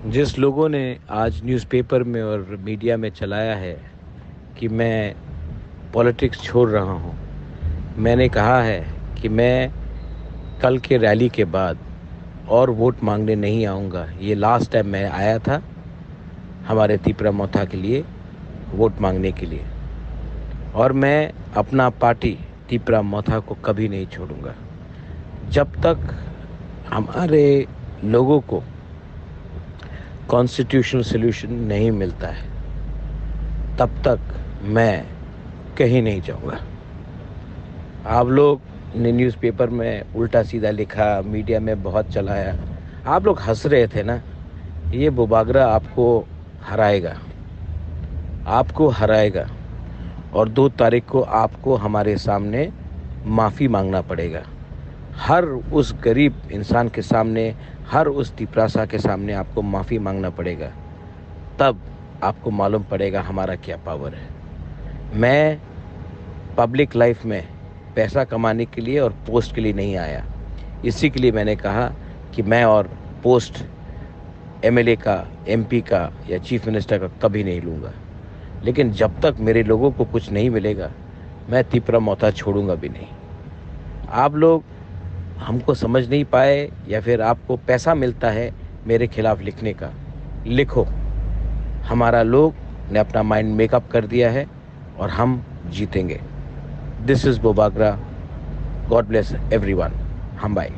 जिस लोगों ने आज न्यूज़पेपर में और मीडिया में चलाया है कि मैं पॉलिटिक्स छोड़ रहा हूँ, मैंने कहा है कि मैं कल के रैली के बाद और वोट मांगने नहीं आऊँगा। ये लास्ट टाइम मैं आया था हमारे तीपरा मोथा के लिए वोट मांगने के लिए, और मैं अपना पार्टी तीपरा मोथा को कभी नहीं छोड़ूंगा। जब तक हमारे लोगों को कॉन्स्टिट्यूशनल सॉल्यूशन नहीं मिलता है, तब तक मैं कहीं नहीं जाऊंगा। आप लोग ने न्यूज़पेपर में उल्टा सीधा लिखा, मीडिया में बहुत चलाया, आप लोग हंस रहे थे ना। ये बुबागरा आपको हराएगा, आपको हराएगा। और 2 तारीख को आपको हमारे सामने माफ़ी मांगना पड़ेगा। हर उस गरीब इंसान के सामने, हर उस तिपरासा के सामने आपको माफ़ी मांगना पड़ेगा। तब आपको मालूम पड़ेगा हमारा क्या पावर है। मैं पब्लिक लाइफ में पैसा कमाने के लिए और पोस्ट के लिए नहीं आया। इसी के लिए मैंने कहा कि मैं और पोस्ट एमएलए का, एमपी का या चीफ मिनिस्टर का कभी नहीं लूँगा। लेकिन जब तक मेरे लोगों को कुछ नहीं मिलेगा, मैं तीपरा मोथा छोड़ूंगा भी नहीं। आप लोग हमको समझ नहीं पाए, या फिर आपको पैसा मिलता है मेरे खिलाफ लिखने का, लिखो। हमारा लोग ने अपना माइंड मेकअप कर दिया है और हम जीतेंगे। दिस इज़ बोबागरा। God bless everyone. हम बाय।